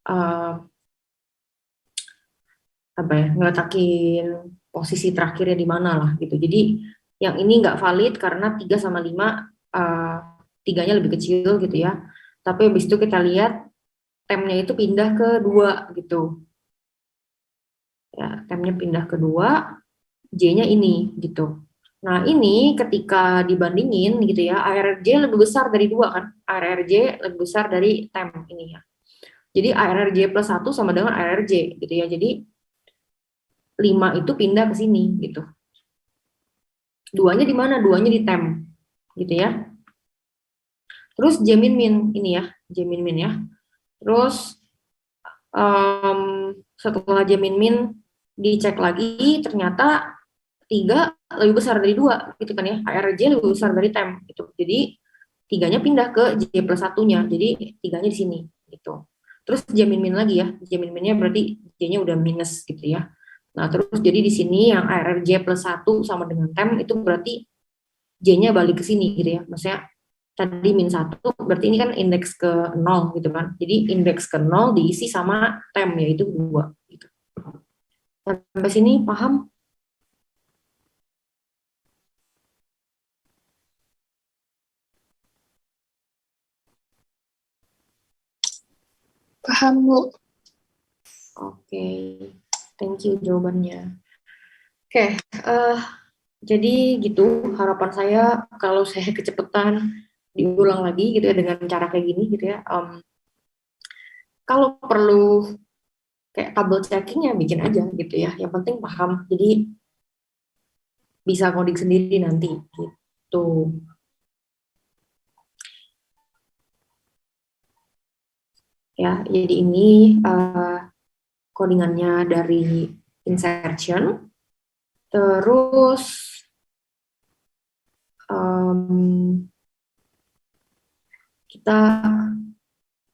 eh, apa ya, ngeletakin posisi terakhirnya di mana lah gitu. Jadi yang ini nggak valid karena 3 sama 5 eh, tiganya lebih kecil gitu ya. Tapi habis itu kita lihat temnya itu pindah ke 2 gitu. Ya, temnya pindah ke 2, J-nya ini gitu. Nah, ini ketika dibandingin gitu ya, ARRJ lebih besar dari 2 kan. ARRJ lebih besar dari tem ini ya. Jadi ARRJ plus 1 sama dengan ARRJ gitu ya. Jadi 5 itu pindah ke sini gitu. Duanya di mana? Duanya di tem gitu ya. Terus Jamin Min ini ya, Jamin Min ya. Terus setelah Jamin Min dicek lagi ternyata 3 lebih besar dari 2 gitu kan ya. ARJ lebih besar dari tem gitu. Jadi tiganya pindah ke J plus satunya. Jadi tiganya di sini gitu. Terus Jamin Min lagi ya. Jamin Minnya berarti J-nya udah minus gitu ya. Nah, terus jadi di sini yang ARJ plus 1 sama dengan tem itu berarti J-nya balik ke sini gitu ya. Maksudnya tadi min 1 berarti ini kan indeks ke 0 gitu kan. Jadi indeks ke 0 diisi sama tem yaitu 2 gitu. Sampai sini paham? Paham, Bu. Oke, thank you jawabannya. Oke, jadi gitu harapan saya kalau saya kecepatan diulang lagi gitu ya dengan cara kayak gini gitu ya. Kalau perlu kayak double checking ya bikin aja gitu ya. Yang penting paham. Jadi bisa coding sendiri nanti gitu. Ya, jadi ini codingannya dari insertion. Terus em, kita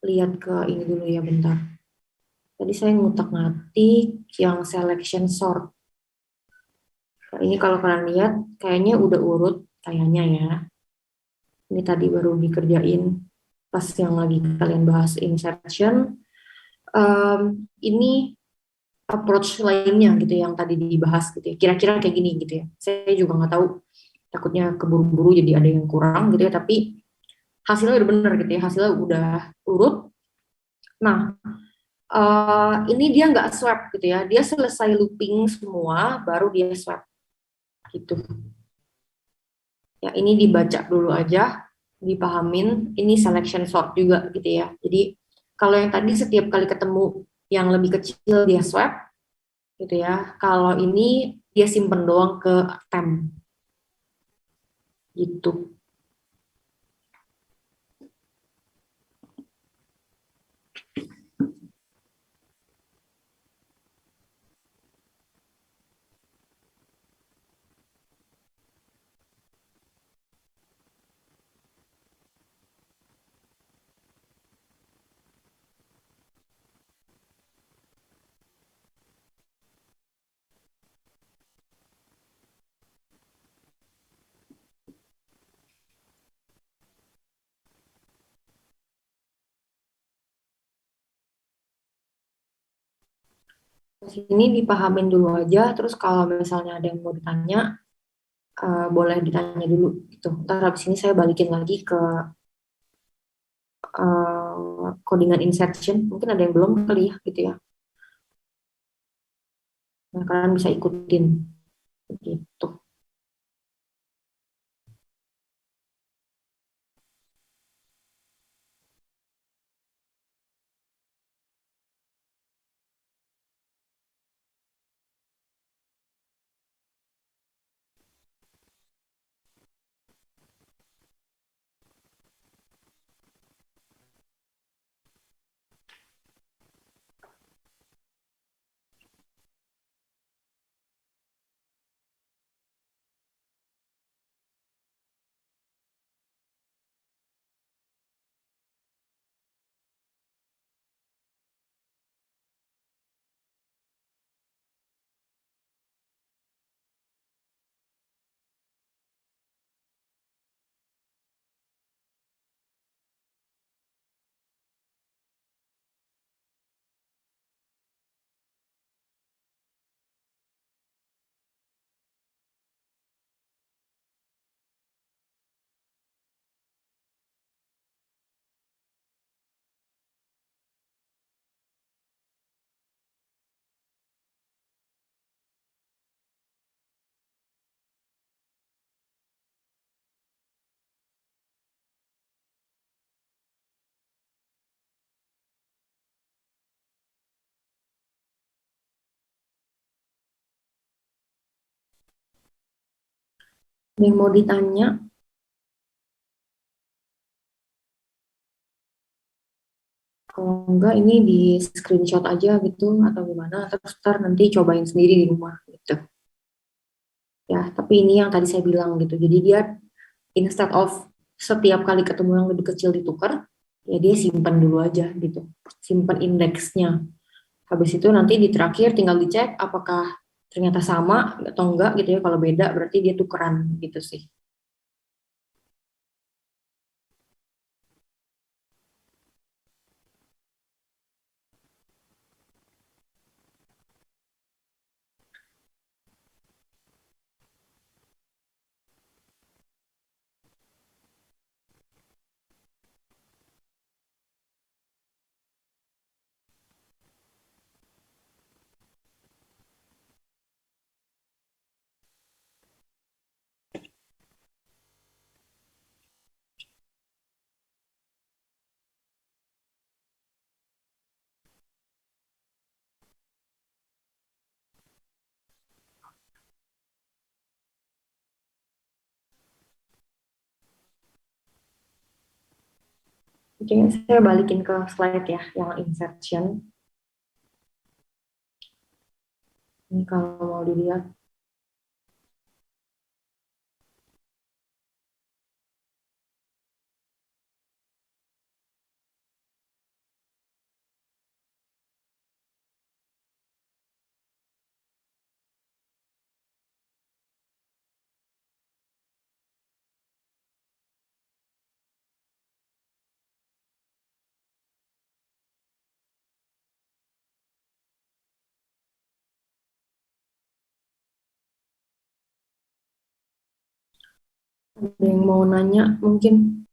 lihat ke ini dulu ya bentar. Tadi saya ngutak-ngatik yang selection sort. Nah, ini kalau kalian lihat kayaknya udah urut kayaknya ya. Ini tadi baru dikerjain pas yang lagi kalian bahas insertion. Ini approach lainnya gitu yang tadi dibahas gitu ya. Kira-kira kayak gini gitu ya. Saya juga nggak tahu. Takutnya keburu-buru jadi ada yang kurang gitu ya. Tapi hasilnya udah bener gitu ya. Hasilnya udah urut. Nah, ini dia nggak swap gitu ya. Dia selesai looping semua, baru dia swap gitu. Ya, ini dibaca dulu aja, dipahamin. Ini selection sort juga gitu ya. Jadi kalau yang tadi setiap kali ketemu yang lebih kecil dia swap gitu ya. Kalau ini dia simpen doang ke tem gitu. Ini dipahamin dulu aja. Terus kalau misalnya ada yang mau ditanya, boleh ditanya dulu gitu. Ntar habis ini saya balikin lagi ke codingan insertion. Mungkin ada yang belum kali ya gitu ya. Nah, kalian bisa ikutin gitu. Yang mau ditanya, kalau enggak ini di screenshot aja gitu atau gimana, terus ntar nanti cobain sendiri di rumah gitu. Ya, tapi ini yang tadi saya bilang gitu. Jadi dia instead of setiap kali ketemu yang lebih kecil ditukar, ya dia simpan dulu aja gitu. Simpan indeksnya. Habis itu nanti di terakhir tinggal dicek apakah ternyata sama atau enggak gitu ya. Kalau beda berarti dia tukeran gitu sih. Oke, saya balikin ke slide ya, yang insertion. Ini kalau mau dilihat. Ada yang mau nanya mungkin?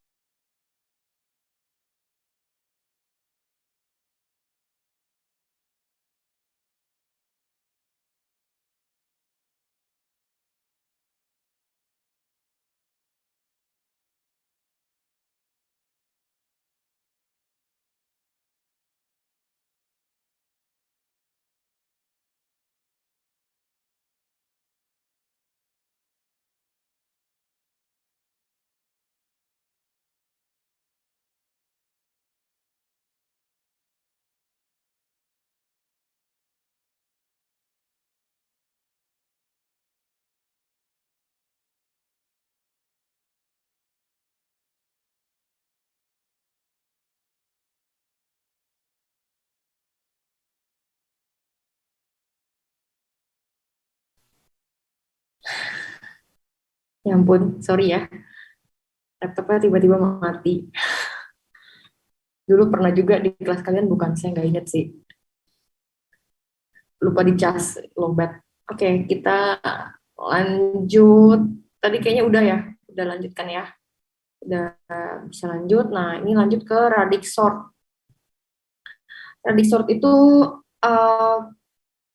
Ya ampun, sorry ya. Laptopnya tiba-tiba mati. Dulu pernah juga di kelas kalian, bukan, saya nggak inget sih. Lupa dicas lowbat. Oke, kita lanjut. Tadi kayaknya udah ya. Udah lanjutkan ya. Udah bisa lanjut. Nah, ini lanjut ke radix sort. Radix sort itu eh,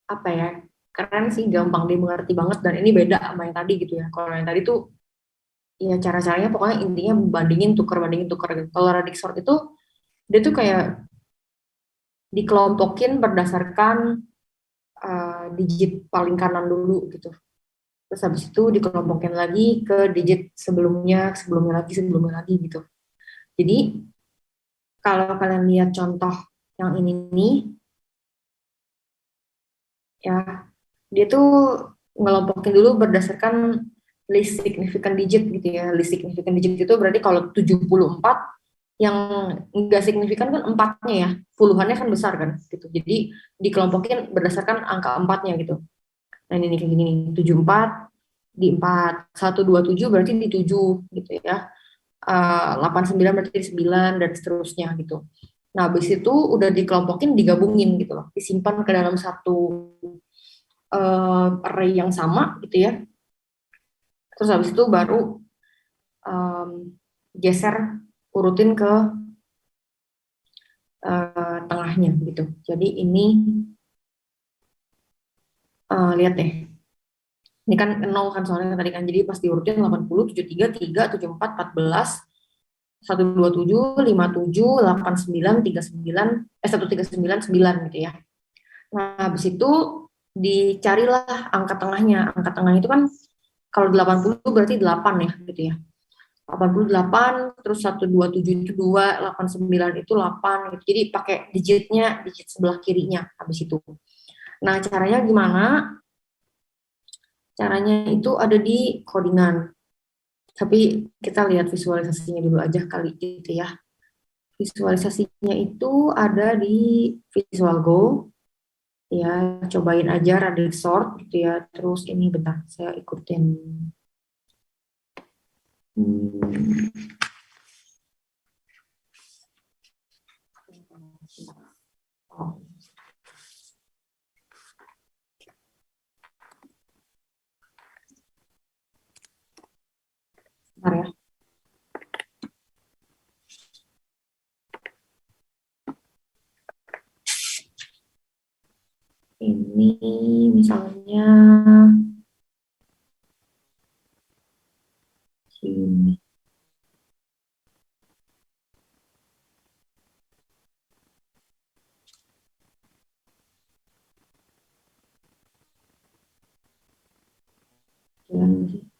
apa ya? Keren sih, gampang dimengerti banget, dan ini beda sama yang tadi gitu ya. Kalau yang tadi tuh ya cara-caranya pokoknya intinya bandingin tukar gitu. Kalau radix sort itu dia tuh kayak dikelompokin berdasarkan digit paling kanan dulu gitu. Terus habis itu dikelompokin lagi ke digit sebelumnya, sebelumnya lagi gitu. Jadi kalau kalian lihat contoh yang ini nih, ya dia tuh ngelompokin dulu berdasarkan list significant digit gitu ya. List significant digit itu berarti kalau 74, yang enggak signifikan kan empatnya ya, puluhannya kan besar kan gitu. Jadi dikelompokin berdasarkan angka empatnya gitu. Nah ini kayak gini nih, 74 di 4, 127 berarti di 7 gitu ya. 89 berarti di 9 dan seterusnya gitu. Nah, habis itu udah dikelompokin, digabungin gitu loh, disimpan ke dalam satu array yang sama gitu ya. Terus habis itu baru um, geser, urutin ke tengahnya gitu. Jadi ini lihat deh. Ini kan 0 kan soalnya tadi kan. Jadi pas diurutin 80, 73, 3, 74, 14, 127, 57, 89, 39, 139, 9 gitu ya. Nah, habis itu dicarilah angka tengahnya. Angka tengah itu kan Kalau 80 berarti 8 ya gitu ya. 88 terus 127 itu 2, 89 itu 8 gitu. Jadi pakai digit sebelah kirinya habis itu. Nah, caranya gimana? Caranya itu ada di codingan. Tapi kita lihat visualisasinya dulu aja kali gitu ya. Visualisasinya itu ada di Visual Go. Ya, cobain aja Radix Sort gitu ya. Terus ini bentar, saya ikutin. Hmm. Oh, bentar ya. Ini misalnya sini.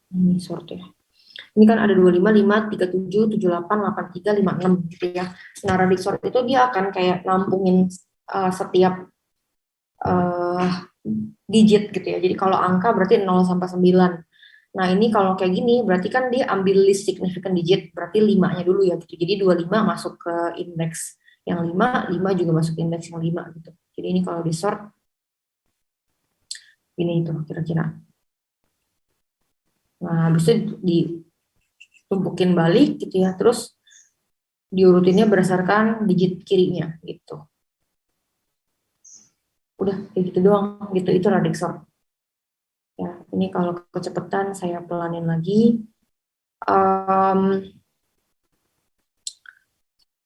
Ini sort ya. Ini kan ada 25, 5, 37, 78, 83, 56 gitu ya. Nah, Radix Sort itu dia akan kayak nampungin setiap uh, digit gitu ya. Jadi kalau angka berarti 0 sampai 9. Nah, ini kalau kayak gini berarti kan dia ambil list significant digit, berarti 5-nya dulu ya gitu. Jadi 25 masuk ke indeks yang 5, 5 juga masuk ke indeks yang 5 gitu. Jadi ini kalau di sort ini itu kira-kira. Nah, habis itu ditumpukin balik gitu ya. Terus diurutinnya berdasarkan digit kirinya gitu. Udah kayak gitu doang gitu, itu Radix Sort. Ya, ini kalau kecepatan saya pelanin lagi. Um,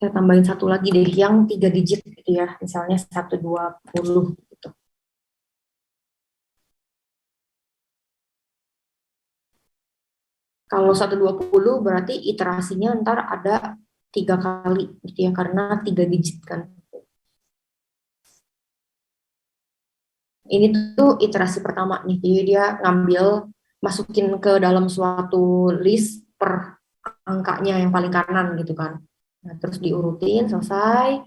saya tambahin satu lagi deh yang 3 digit gitu ya, misalnya 120 gitu. Kalau 120 berarti iterasinya ntar ada 3 kali gitu ya, karena 3 digit kan. Ini tuh iterasi pertama nih, jadi dia ngambil masukin ke dalam suatu list per angkanya yang paling kanan gitu kan. Nah, terus diurutin selesai.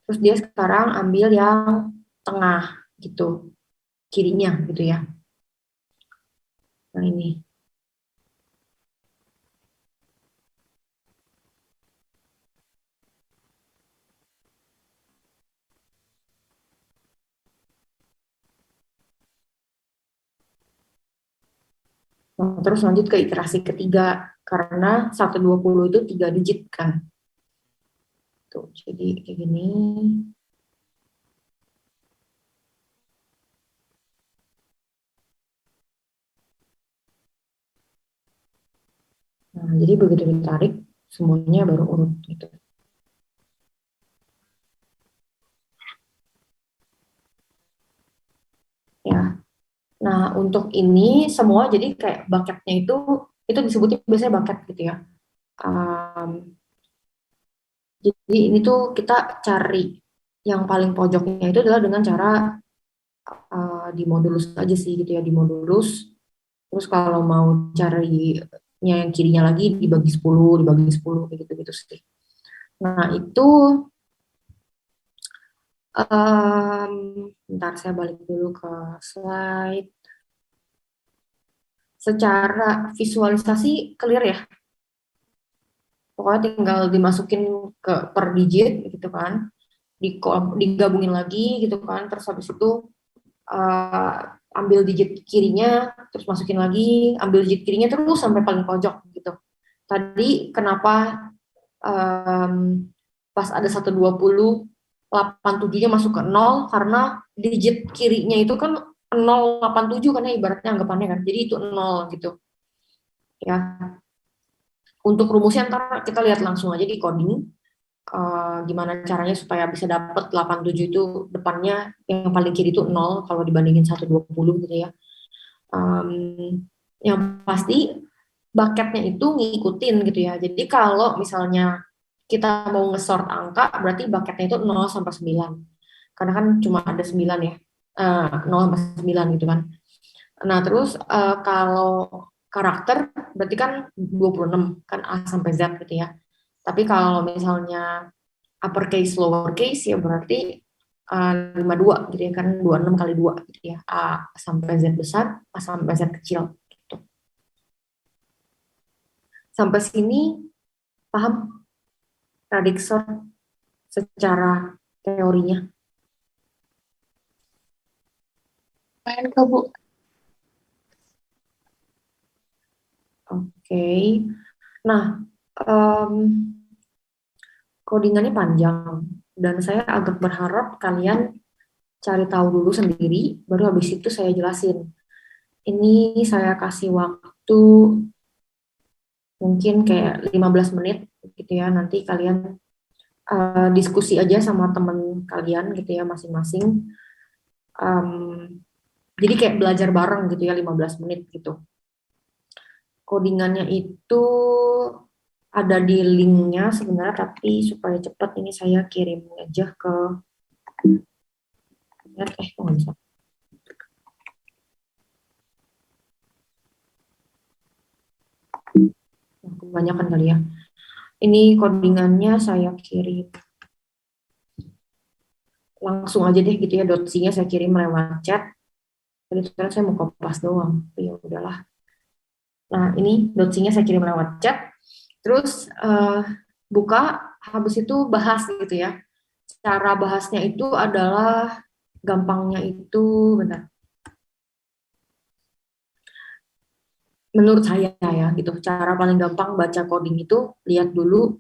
Terus dia sekarang ambil yang tengah gitu, kirinya gitu ya. Nah, ini. Nah, terus lanjut ke iterasi ketiga karena 120 itu 3 digit kan. Tuh, jadi kayak gini. Nah, jadi begitu ditarik semuanya baru urut gitu. Ya. Nah, untuk ini semua jadi kayak bucketnya itu disebutnya biasanya bucket gitu ya. Um, jadi ini tuh kita cari yang paling pojoknya itu adalah dengan cara dimodulus aja sih gitu ya, dimodulus. Terus kalau mau cari yang kirinya lagi dibagi 10 kayak gitu-gitu sih. Nah, itu bentar saya balik dulu ke slide. Secara visualisasi clear ya. Pokoknya tinggal dimasukin ke per digit gitu kan. Digabungin lagi gitu kan. Terus habis itu uh, ambil digit kirinya, terus masukin lagi, ambil digit kirinya terus sampai paling pojok gitu. Tadi kenapa pas ada 120, 87-nya masuk ke 0 karena digit kirinya itu kan 087 karena ibaratnya anggapannya kan. Jadi itu 0 gitu. Ya, untuk rumusnya ntar kita lihat langsung aja di coding. Gimana caranya supaya bisa dapat 87 itu depannya yang paling kiri itu 0 kalau dibandingin 120 gitu ya. Yang pasti bucketnya itu ngikutin gitu ya. Jadi kalau misalnya kita mau nge-sort angka, berarti bucketnya itu 0 sampai 9. Karena kan cuma ada 9 ya. 0 sampai 9 gitu kan. Nah, terus kalau karakter berarti kan 26 kan A sampai Z gitu ya. Tapi kalau misalnya uppercase lowercase ya berarti 52 gitu ya kan 26 kali 2 gitu ya. A sampai Z besar, A sampai Z kecil gitu. Sampai sini paham Radixor secara teorinya? Main ke Bu. Oke. Nah, em, codingannya panjang dan saya agak berharap kalian cari tahu dulu sendiri, baru habis itu saya jelasin. Ini saya kasih waktu mungkin kayak 15 menit gitu ya, nanti kalian diskusi aja sama temen kalian gitu ya masing-masing. Em, jadi kayak belajar bareng gitu ya 15 menit gitu. Codingannya itu ada di linknya sebenarnya, tapi supaya cepat ini saya kirim aja ke kok nggak bisa. Nah, kebanyakan kali ya. Ini codingannya saya kirim langsung aja deh gitu ya, dotc-nya saya kirim lewat chat. Tadi tuh saya mau kopas doang, tapi ya udahlah. Nah ini dotc-nya saya kirim lewat chat. Terus buka, habis itu bahas gitu ya. Cara bahasnya itu adalah gampangnya itu, benar. Menurut saya ya gitu, cara paling gampang baca coding itu lihat dulu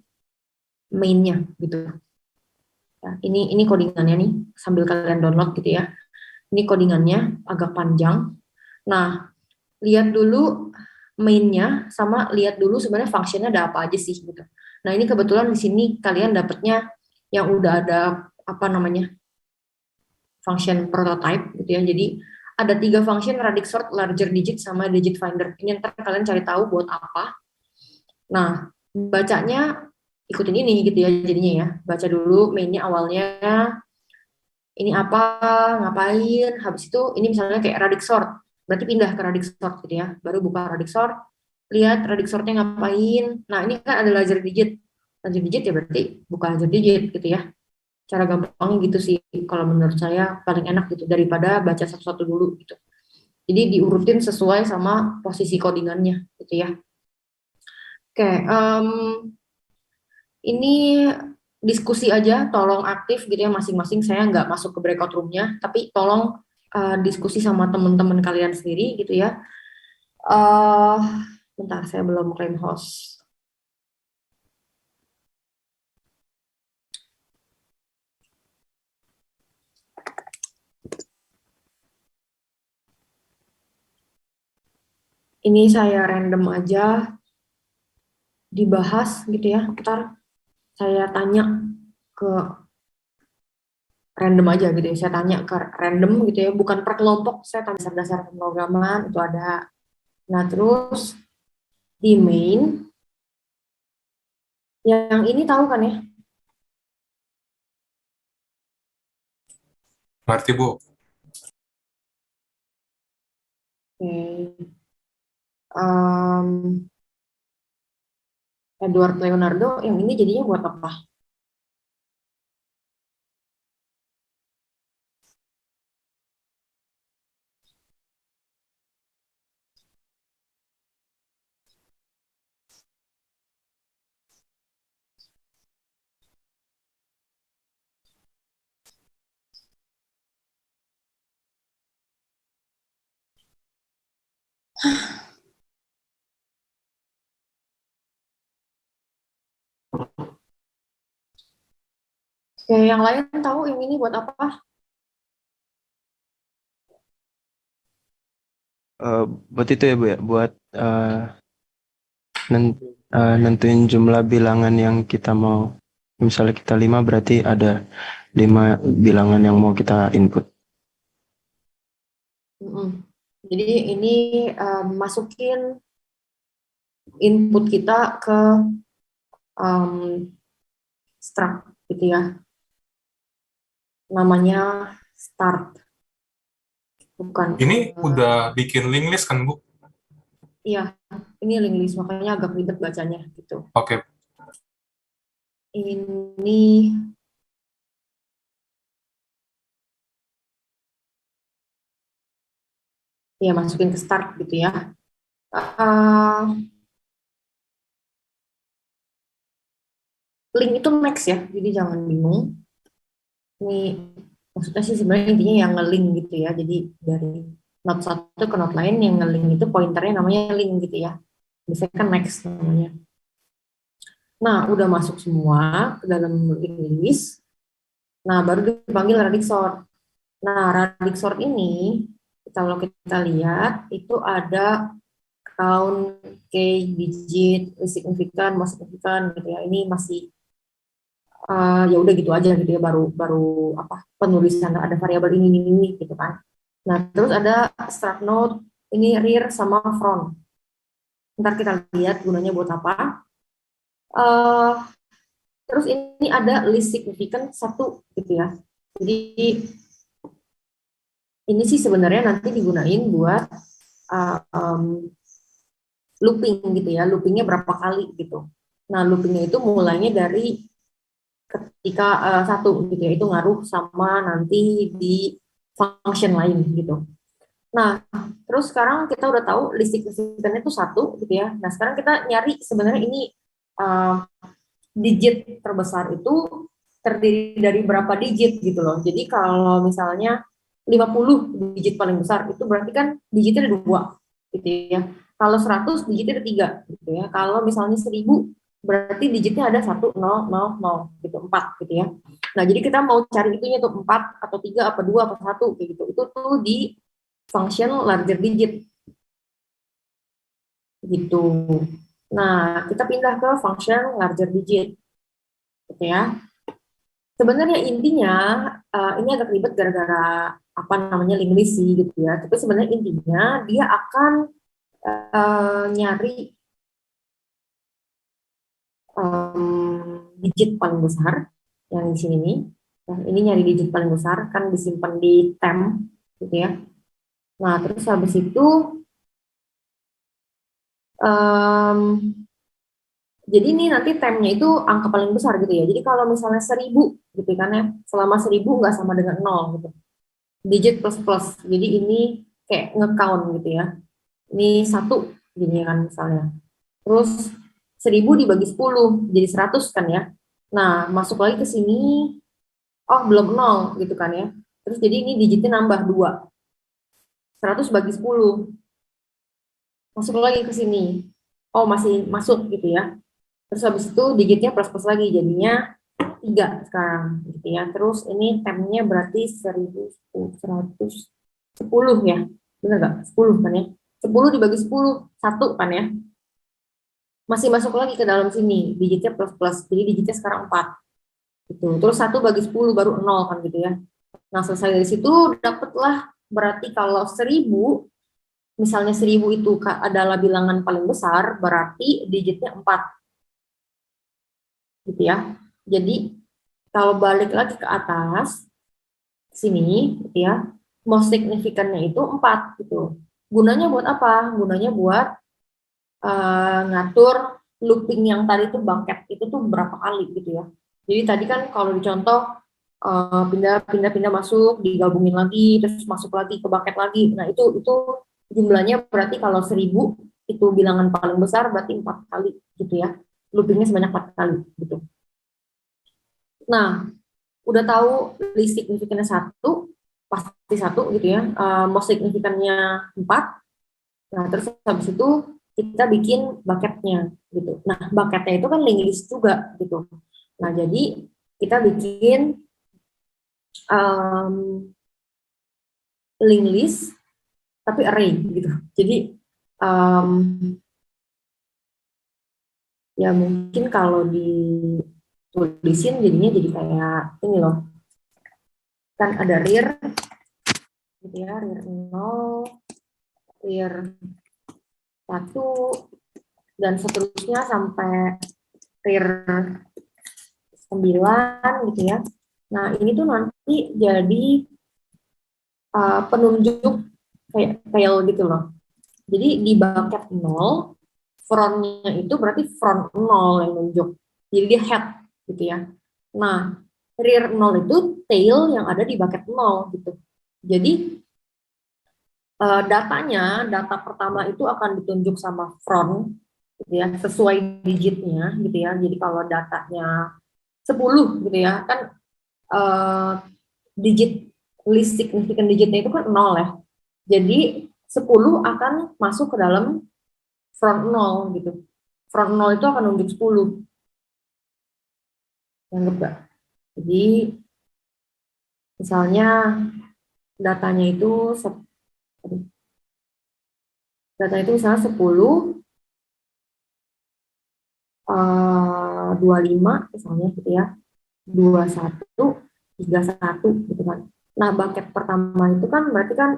main-nya gitu. Ya, ini codingannya nih, sambil kalian download gitu ya. Ini codingannya agak panjang. Nah, lihat dulu main-nya sama lihat dulu sebenarnya functionnya ada apa aja sih gitu. Nah, ini kebetulan di sini kalian dapatnya yang udah ada apa namanya function prototype gitu ya. Jadi ada 3 function radix sort, larger digit sama digit finder. Ini ntar kalian cari tahu buat apa. Nah, bacanya ikutin ini gitu ya jadinya ya. Baca dulu mainnya awalnya ini apa, ngapain, habis itu ini misalnya kayak radix sort, berarti pindah ke radix sort gitu ya, baru buka radix sort, lihat radix sortnya ngapain. Nah ini kan ada laser digit ya berarti buka laser digit gitu ya. Cara gampangnya gitu sih kalau menurut saya paling enak gitu daripada baca satu-satu dulu gitu. Jadi diurutin sesuai sama posisi codingannya gitu ya. Oke, ini diskusi aja, tolong aktif gitu ya masing-masing. Saya nggak masuk ke breakout roomnya, tapi tolong diskusi sama teman-teman kalian sendiri gitu ya. eh Bentar, saya belum claim host. Ini saya random aja dibahas gitu ya. Ntar saya tanya ke random aja gitu ya. Saya tanya ke random gitu ya, bukan per kelompok. Saya tanya dasar-dasar pemrograman itu ada. Nah terus di main yang ini tahu kan ya? Ngerti, Bu. Oke. Em, Edward Leonardo yang ini jadinya buat apa? Oke, yang lain tahu yang ini buat apa? Buat itu ya Bu ya, buat nentuin jumlah bilangan yang kita mau. Misalnya kita 5 berarti ada 5 bilangan yang mau kita input. Mm-mm. Jadi ini masukin input kita ke struct gitu ya. Namanya start, bukan Ini udah bikin link list kan, Bu? Iya, ini link list makanya agak ribet bacanya gitu. Oke. Ini ya masukin ke start gitu ya. Eh, link itu next ya, jadi jangan bingung. Ini maksudnya sih sebenarnya intinya yang nge-link gitu ya. Jadi dari note satu ke note lain yang nge-link itu pointernya namanya link gitu ya. Biasanya kan next namanya. Nah, udah masuk semua ke dalam link list. Nah, baru dipanggil radix sort. Nah, radix sort ini kalau kita lihat itu ada count, key, digit, signifikan, most signifikan gitu ya. Ini masih ya udah gitu aja gitu ya, baru baru apa penulisan ada variabel ini gitu kan. Nah, terus ada start node, ini rear sama front. Ntar kita lihat gunanya buat apa. Eh, terus ini ada list signifikan satu gitu ya. Jadi ini sih sebenarnya nanti digunain buat uh, um, looping gitu ya. Loopingnya berapa kali gitu. Nah, loopingnya itu mulainya dari ketika satu gitu ya, itu ngaruh sama nanti di function lain gitu. Nah, terus sekarang kita udah tahu list signifikannya itu satu gitu ya. Nah, sekarang kita nyari sebenarnya ini uh, digit terbesar itu terdiri dari berapa digit gitu loh. Jadi kalau misalnya 50 digit paling besar itu berarti kan digitnya ada 2 gitu ya. Kalau 100 digitnya ada 3 gitu ya. Kalau misalnya 1000 berarti digitnya ada 1 0 0 0 gitu 4 gitu ya. Nah, jadi kita mau cari itunya tuh 4 atau 3 apa 2 apa 1 kayak gitu. Itu tuh di function larger digit gitu. Nah, kita pindah ke function larger digit gitu ya. Sebenarnya intinya ini agak ribet gara-gara apa namanya link list sih gitu ya. Tapi sebenarnya intinya dia akan nyari digit paling besar yang di sini nih. Nah, ini nyari digit paling besar kan disimpan di temp gitu ya. Nah, terus habis itu um, jadi ini nanti tempnya itu angka paling besar gitu ya. Jadi kalau misalnya 1000 gitu kan ya, selama 1000 nggak sama dengan 0 gitu. Digit plus plus. Jadi ini kayak nge-count gitu ya. Ini satu gini kan misalnya. Terus 1000 dibagi 10 jadi 100 kan ya. Nah, masuk lagi ke sini, oh belum 0 gitu kan ya. Terus jadi ini digitnya nambah 2. 100 bagi 10. Masuk lagi ke sini. Oh, masih masuk gitu ya. Terus habis itu digitnya plus plus lagi jadinya 3 sekarang gitu ya. Terus ini temnya berarti 1110 ya. Benar nggak? 10 kan ya. 10 dibagi 10 1 kan ya. Masih masuk lagi ke dalam sini. Digitnya plus plus. Jadi digitnya sekarang 4 gitu. Terus 1 bagi 10 baru 0 kan gitu ya. Nah, selesai dari situ dapatlah berarti kalau 1000 misalnya 1000 itu adalah bilangan paling besar, berarti digitnya 4 gitu ya. Jadi kalau balik lagi ke atas sini gitu ya, most signifikannya itu 4 gitu. Gunanya buat apa? Gunanya buat ngatur looping yang tadi tuh bucket itu tuh berapa kali gitu ya. Jadi tadi kan kalau dicontoh pindah-pindah masuk, digabungin lagi, terus masuk lagi ke bucket lagi. Nah, itu jumlahnya berarti kalau 1000 itu bilangan paling besar berarti 4 kali gitu ya. Loopingnya sebanyak 4 kali gitu. Nah, udah tahu list signifikannya 1, pasti 1 gitu ya. Most signifikannya 4. Nah, terus habis itu kita bikin bucketnya gitu. Nah, bucketnya itu kan linked list juga gitu. Nah, jadi kita bikin linked list tapi array gitu. Jadi ya mungkin kalau ditulisin jadinya jadi kayak ini loh. Kan ada rear gitu ya, rear 0, rear 1 dan seterusnya sampai rear 9 gitu ya. Nah, ini tuh nanti jadi penunjuk kayak tail gitu loh. Jadi di bucket 0, frontnya itu berarti front 0 yang nunjuk. Jadi dia head gitu ya. Nah, rear 0 itu tail yang ada di bucket 0 gitu. Jadi data pertama itu akan ditunjuk sama front gitu ya, sesuai digitnya gitu ya. Jadi kalau datanya 10 gitu ya, kan eh, digit least significant digitnya itu kan 0 ya. Jadi 10 akan masuk ke dalam front 0 gitu. Front 0 itu akan nunjuk 10. Anggap gak? Jadi misalnya datanya itu misalnya 10 25 misalnya gitu ya. 21 31 gitu kan. Nah, bucket pertama itu kan berarti kan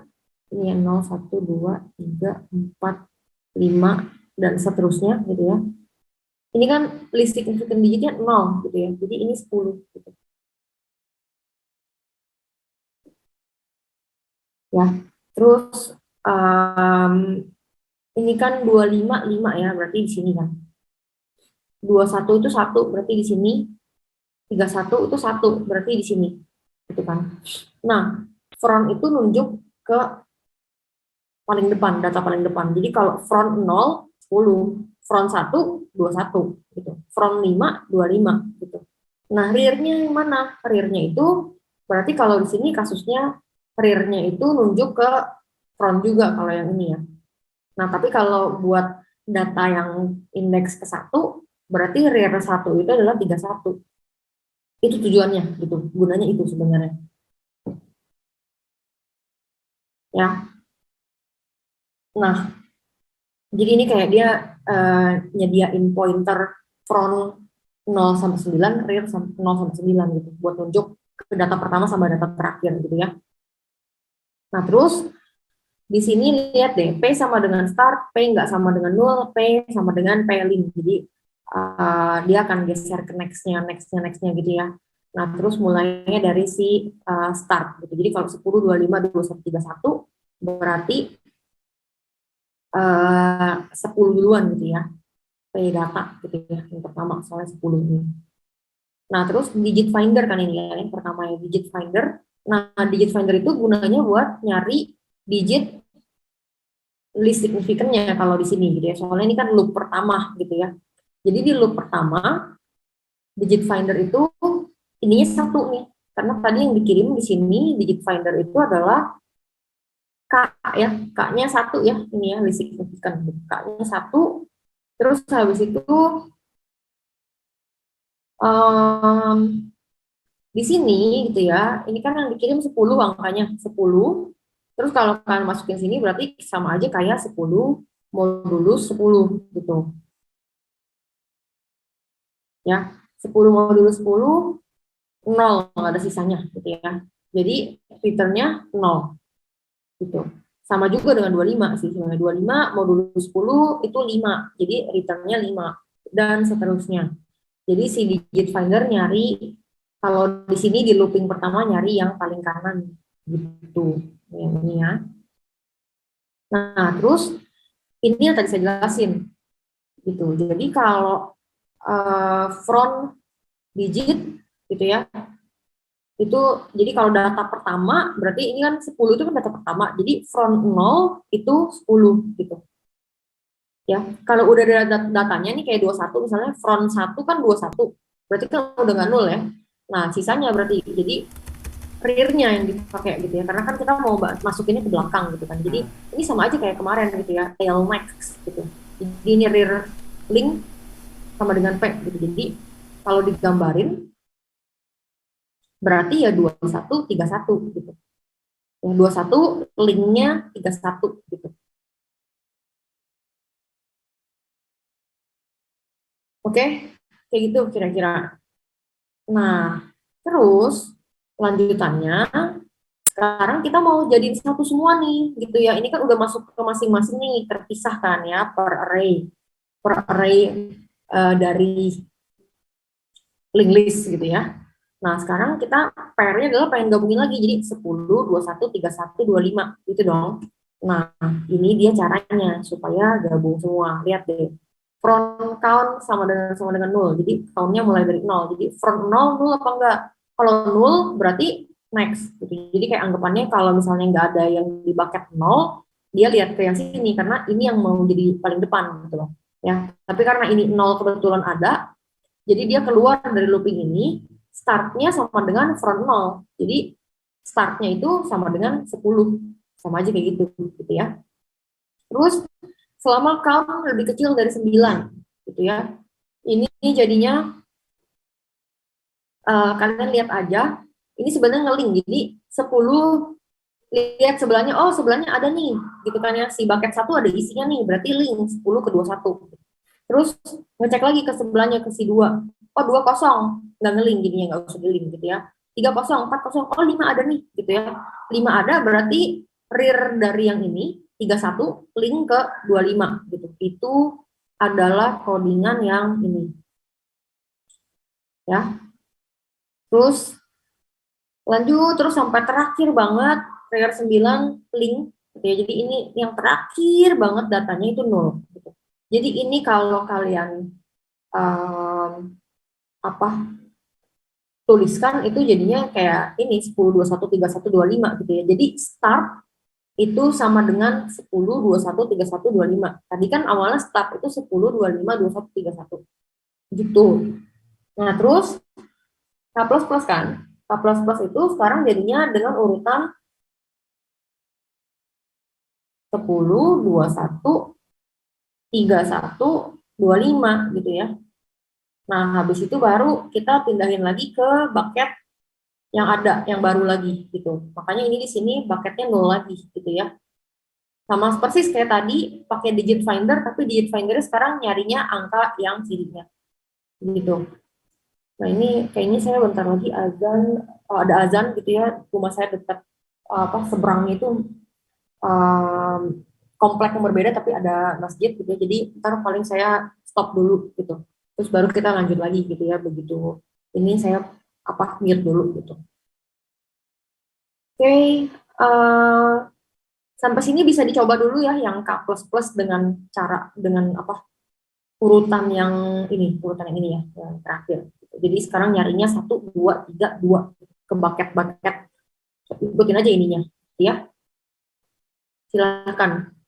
ini ya 0 1 2 3 4 5 dan seterusnya gitu ya. Ini kan least significant digitnya 0 gitu ya. Jadi ini 10 gitu. Ya. Terus ini kan 25 5 ya, berarti di sini kan. 21 itu 1 berarti di sini. 31 itu 1 berarti di sini. Gitu kan. Nah, front itu nunjuk ke paling depan, data paling depan. Jadi kalau front 0, 10, front 1, 21 gitu. Front 5, 25 gitu. Nah, rear-nya yang mana? Rear-nya itu berarti kalau di sini kasusnya rear-nya itu nunjuk ke front juga kalau yang ini ya. Nah, tapi kalau buat data yang indeks ke 1, berarti rear 1 itu adalah 31. Itu tujuannya gitu. Gunanya itu sebenarnya. Ya. Nah, jadi ini kayak dia nyediain pointer front 0 sampai 9, rear 0 sampai 9 gitu, buat nunjuk ke data pertama sama data terakhir gitu ya. Nah, terus di sini lihat deh, P sama dengan start, P nggak sama dengan 0, P sama dengan P link. Jadi dia akan geser ke next-nya gitu ya. Nah, terus mulainya dari si start gitu. Jadi kalau 10, 25, 21, 31 berarti 10 duluan gitu ya. P data gitu ya, yang pertama soalnya 10 ini. Nah, terus digit finder kan ini ya, yang pertama ya digit finder. Nah, digit finder itu gunanya buat nyari digit least significant-nya kalau di sini gitu ya. Soalnya ini kan loop pertama gitu ya. Jadi di loop pertama digit finder itu ininya 1 nih. Karena tadi yang dikirim di sini digit finder itu adalah K ya, K-nya 1 ya, ini ya least significant. K-nya 1. Terus habis itu um, di sini gitu ya, ini kan yang dikirim 10 angkanya 10. Terus kalau kalian masukin sini berarti sama aja kayak 10 modulus 10 gitu. Ya, 10 modulus 10 0, nggak ada sisanya gitu ya. Jadi returnnya 0 gitu. Sama juga dengan 25 sih, sebenarnya 25 modulus 10 itu 5. Jadi returnnya 5 dan seterusnya. Jadi si digit finder nyari, kalau di sini di looping pertama nyari yang paling kanan gitu. Ini ya. Nah, terus ini yang tadi saya jelasin gitu. Jadi kalau front digit gitu ya, itu jadi kalau data pertama berarti ini kan 10 itu kan data pertama. Jadi front 0 itu 10 gitu. Ya, kalau udah ada datanya nih kayak 21 misalnya front 1 kan 21. Berarti kan udah nggak 0 ya. Nah, sisanya berarti jadi rear-nya yang dipakai gitu ya. Karena kan kita mau masukinnya ke belakang gitu kan. Jadi ini sama aja kayak kemarin gitu ya, tail max gitu. Jadi ini rear link sama dengan P gitu. Jadi kalau digambarin berarti ya 21 31 gitu. Yang 21 linknya 31 gitu. Oke, kayak gitu kira-kira. Nah, terus lanjutannya sekarang kita mau jadiin satu semua nih, gitu ya. Ini kan udah masuk ke masing-masing nih, terpisah kan ya per array dari link list gitu ya. Nah, sekarang kita pairnya adalah pengen gabungin lagi, jadi 10, 21, 31, 25 gitu dong. Nah, ini dia caranya supaya gabung semua. Lihat deh, front count sama dengan nol. Jadi countnya mulai dari nol. Jadi front nol nol apa enggak? Kalau nol berarti next. Gitu. Jadi kayak anggapannya kalau misalnya nggak ada yang di bucket nol, dia lihat ke yang sini karena ini yang mau jadi paling depan gitu loh. Ya, tapi karena ini nol kebetulan ada, jadi dia keluar dari looping ini, startnya sama dengan front nol. Jadi startnya itu sama dengan 10, sama aja kayak gitu ya. Terus selama count lebih kecil dari 9, gitu ya. Ini jadinya kalian lihat aja, ini sebenarnya ngeling. Jadi 10 lihat sebelahnya, oh sebelahnya ada nih, gitu kan ya. Si bucket satu ada isinya nih, berarti link 10 ke 21. Terus ngecek lagi ke sebelahnya ke si 2. Oh 2 kosong, nggak ngeling jadinya, nggak usah di-link gitu ya. 3 kosong, 4 kosong, oh 5 ada nih gitu ya. 5 ada berarti rear dari yang ini 31 link ke 25 gitu. Itu adalah codingan yang ini. Ya. Terus lanjut terus sampai terakhir banget rear 9 link gitu ya. Jadi ini yang terakhir banget datanya itu 0 gitu. Jadi ini kalau kalian um, apa tuliskan itu jadinya kayak ini 10 21 31 25 gitu ya. Jadi start itu sama dengan 10 21 31 25. Tadi kan awalnya start itu 10 25 21 31 gitu. Nah, terus K plus plus kan. K plus plus itu sekarang jadinya dengan urutan 10 21 31 25 gitu ya. Nah, habis itu baru kita pindahin lagi ke bucket yang ada, yang baru lagi gitu. Makanya ini di sini bucketnya 0 lagi gitu ya. Sama persis kayak tadi pakai digit finder, tapi digit finder sekarang nyarinya angka yang sirinya gitu. Nah ini kayaknya saya bentar lagi azan, ada azan gitu ya. Rumah saya dekat seberangnya itu um, komplek yang berbeda tapi ada masjid gitu ya. Jadi ntar paling saya stop dulu gitu. Terus baru kita lanjut lagi gitu ya. Begitu ini saya mute dulu gitu. Oke, sampai sini bisa dicoba dulu ya yang K++ dengan cara dengan urutan yang ini ya yang terakhir. Jadi sekarang nyarinya 1 2 3 2 ke bucket-bucket. Ikutin aja ininya ya. Silakan.